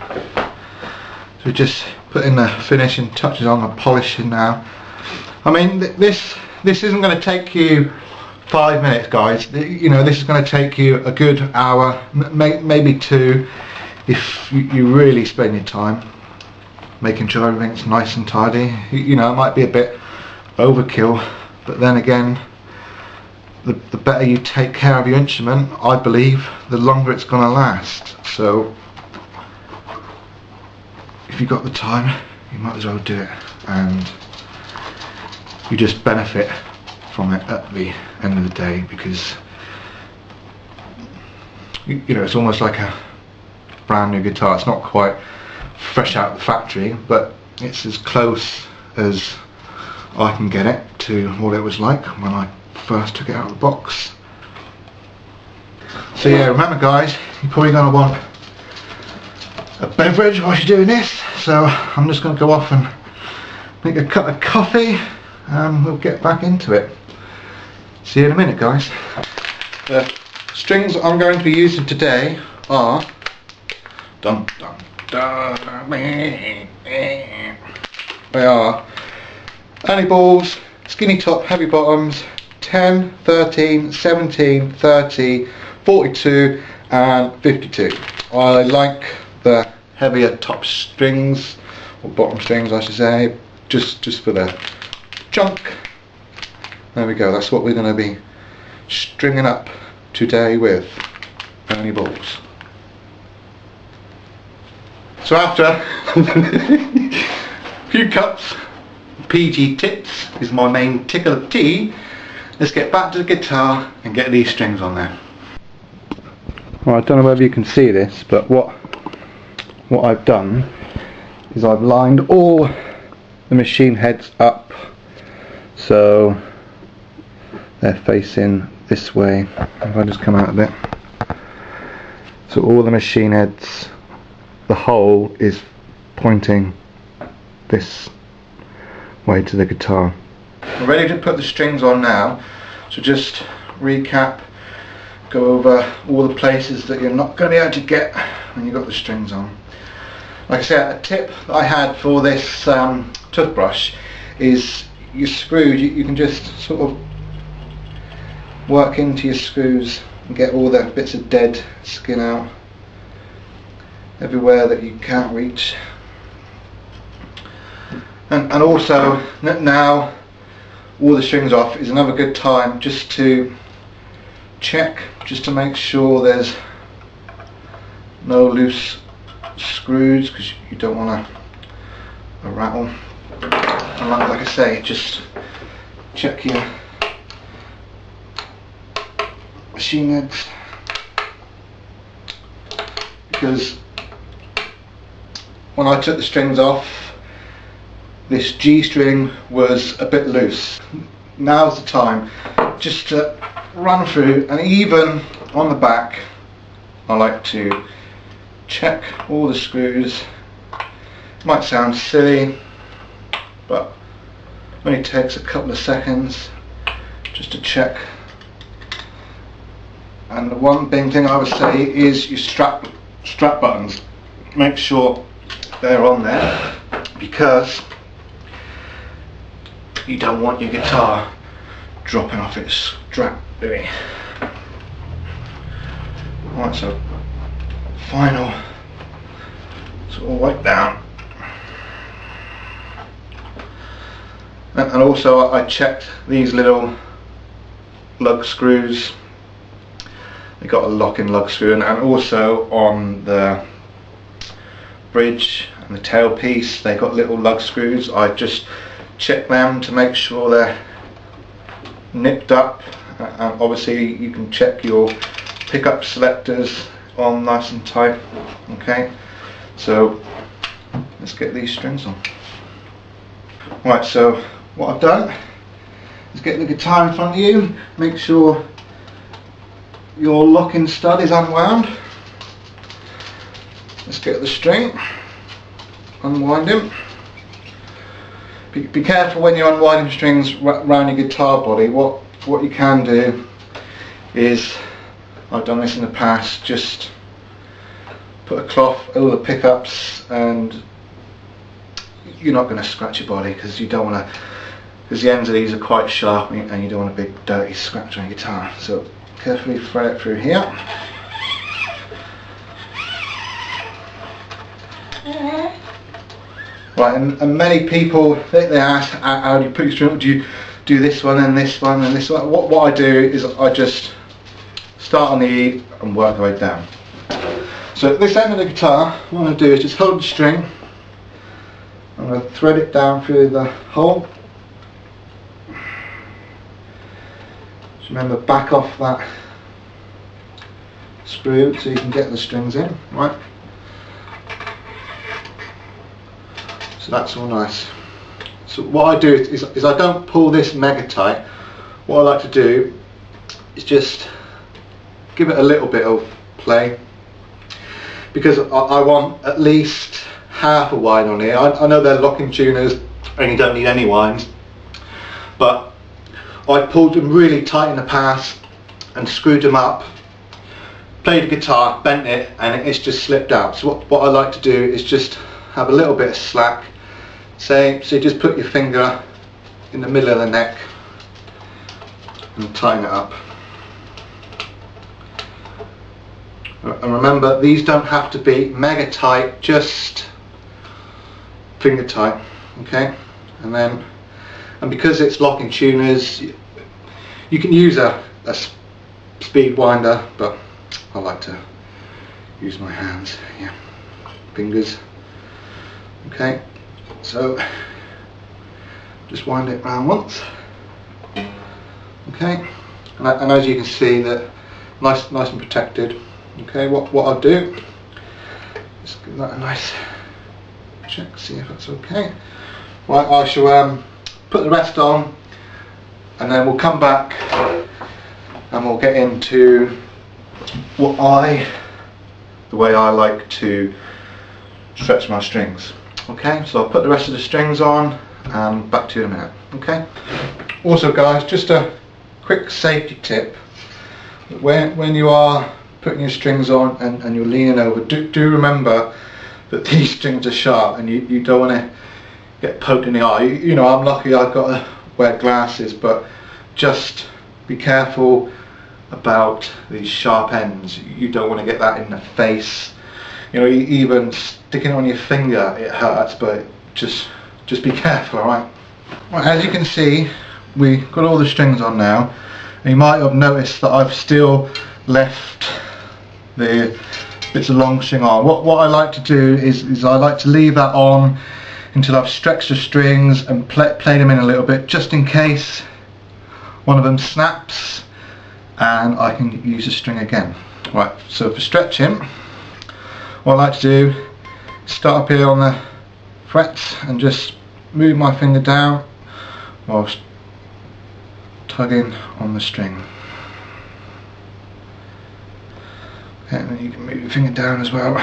So we're just putting the finishing touches on, the polishing now. I mean, this isn't going to take you 5 minutes, guys. You know, this is going to take you a good hour, maybe 2, if you really spend your time making sure everything's nice and tidy. You know, it might be a bit overkill, but then again, the better you take care of your instrument, I believe, the longer it's going to last. So if you've got the time, you might as well do it, and you just benefit from it at the end of the day, because you know, it's almost like a brand new guitar. It's not quite fresh out of the factory, but it's as close as I can get it to what it was like when I first took it out of the box. So yeah, remember guys, you're probably going to want a beverage while you're doing this, so I'm just going to go off and make a cup of coffee and we'll get back into it. See you in a minute, guys. The strings I'm going to be using today are they are Ernie balls, skinny top, heavy bottoms, 10, 13, 17, 30, 42 and 52. I like the heavier top strings, or bottom strings I should say, just for the chunk. There we go, that's what we're going to be stringing up today with Ernie balls. So after a few cups, PG tips is my main tickle of tea, let's get back to the guitar and get these strings on there. Well, I don't know whether you can see this, but what I've done is I've lined all the machine heads up so they're facing this way. If I just come out a bit, so all the machine heads, the hole is pointing this way to the guitar. We're ready to put the strings on now, so just recap, go over all the places that you're not going to be able to get when you've got the strings on. Like I said, a tip that I had for this toothbrush is your screws, you can just sort of work into your screws and get all the bits of dead skin out everywhere that you can't reach. And also, now all the strings off is another good time just to check, just to make sure there's no loose screws, because you don't want a rattle. And like I say, just check your machine heads, because when I took the strings off, this G string was a bit loose. Now's the time just to run through, and even on the back I like to check all the screws. It might sound silly, but it only takes a couple of seconds just to check. And the one big thing I would say is your strap buttons. Make sure they're on there, because you don't want your guitar dropping off its strap, do we? Right, so final sort of wipe down. And also I checked these little lug screws. They got a lock-in lug screw, and also on the bridge and the tailpiece they got little lug screws. I just check them to make sure they're nipped up, and obviously you can check your pickup selectors on nice and tight. Okay, so let's get these strings on. Right, so what I've done is get the guitar in front of you, make sure your locking stud is unwound. Let's get the string, unwind him. Be careful when you're unwinding strings around your guitar body. What you can do is, I've done this in the past, just put a cloth over the pickups, and you're not going to scratch your body, because you don't want to, because the ends of these are quite sharp and you don't want a big dirty scratch on your guitar. So carefully thread it through here. Right, and many people they ask, how do you put your string? Do you do this one and this one and this one? What I do is I just start on the E and work the way down. So at this end of the guitar, what I'm going to do is just hold the string. I'm going to thread it down through the hole. Just remember, back off that screw so you can get the strings in, right? So that's all nice. So what I do is I don't pull this mega tight. What I like to do is just give it a little bit of play, because I want at least half a wind on here. I know they're locking tuners and you don't need any winds, but I pulled them really tight in the past and screwed them up, played the guitar, bent it, and it's just slipped out. So what I like to do is just have a little bit of slack. So you just put your finger in the middle of the neck and tighten it up. And remember, these don't have to be mega tight, just finger tight, okay? And because it's locking tuners, you can use a speed winder, but I like to use my hands, yeah, fingers. Okay, so just wind it round once. Okay, and as you can see, that nice and protected. Okay, what I'll do is give that a nice check, see if that's okay. Right, I shall put the rest on, and then we'll come back and we'll get into the way I like to stretch my strings. Okay, so I'll put the rest of the strings on and back to you in a minute. Okay. Also, guys, just a quick safety tip: when you are putting your strings on and you're leaning over, do remember that these strings are sharp, and you don't want to get poked in the eye. You know, I'm lucky I've got to wear glasses, but just be careful about these sharp ends. You don't want to get that in the face. You know, even sticking on your finger, it hurts, but just be careful, alright? Right, as you can see, we've got all the strings on now, and you might have noticed that I've still left the bits of long string on. What I like to do is I like to leave that on until I've stretched the strings and played them in a little bit, just in case one of them snaps and I can use the string again. Right, so for stretching, what I like to do is start up here on the frets and just move my finger down whilst tugging on the string. Okay, and then you can move your finger down as well.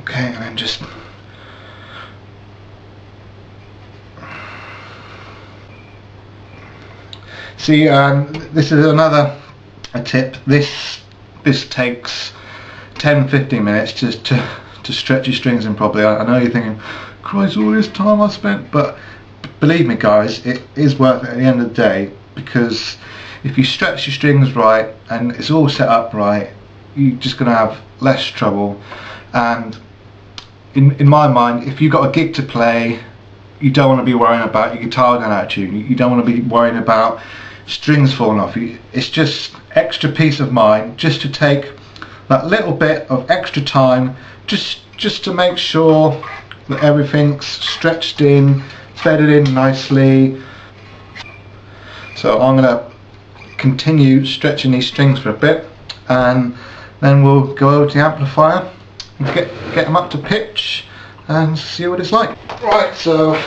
Okay, and then just see, this is another tip. This takes 10-15 minutes just to stretch your strings in properly. I know you're thinking, Christ, all this time I spent, but believe me, guys, it is worth it at the end of the day, because if you stretch your strings right and it's all set up right, you're just going to have less trouble. And in my mind, if you've got a gig to play, you don't want to be worrying about your guitar going out of tune. You don't want to be worrying about strings falling off. It's just extra peace of mind, just to take that little bit of extra time, just to make sure that everything's stretched in, bedded in nicely. So I'm going to continue stretching these strings for a bit, and then we'll go over to the amplifier and get them up to pitch and see what it's like. Right, so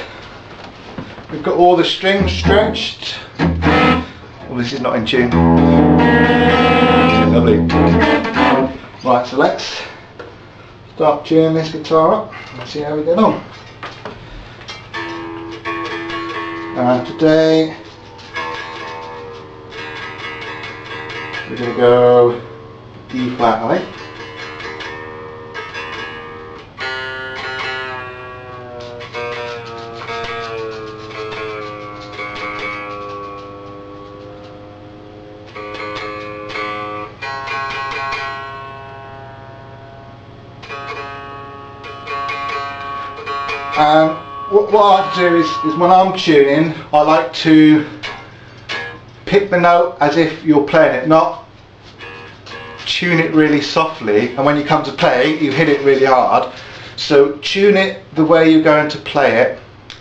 we've got all the strings stretched. Well, this is not in tune. Lovely. Right, so let's start tuning this guitar up and see how we get on. Today we're going to go E flat, I think. What I do is when I'm tuning, I like to pick the note as if you're playing it, not tune it really softly, and when you come to play you hit it really hard. So tune it the way you're going to play it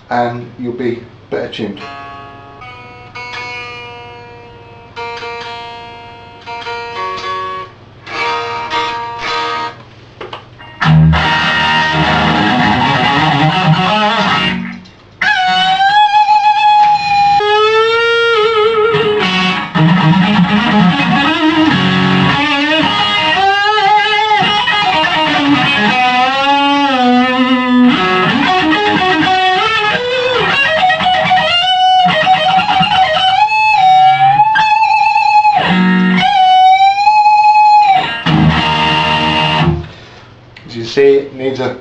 and you'll be better tuned. As you see, it needs a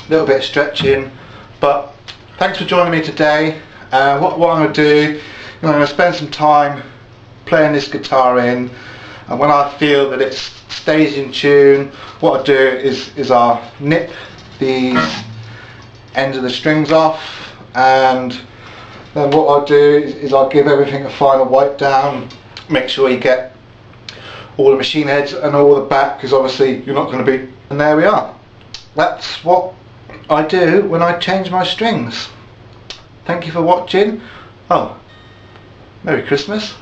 little bit of stretching, but thanks for joining me today. What I'm going to do, I'm going to spend some time playing this guitar in, and when I feel that it stays in tune, what I do is I'll nip these ends of the strings off, and then what I'll do is I'll give everything a final wipe down, make sure you get all the machine heads and all the back, because obviously you're not going to be. And there we are. That's what I do when I change my strings. Thank you for watching. Oh, Merry Christmas.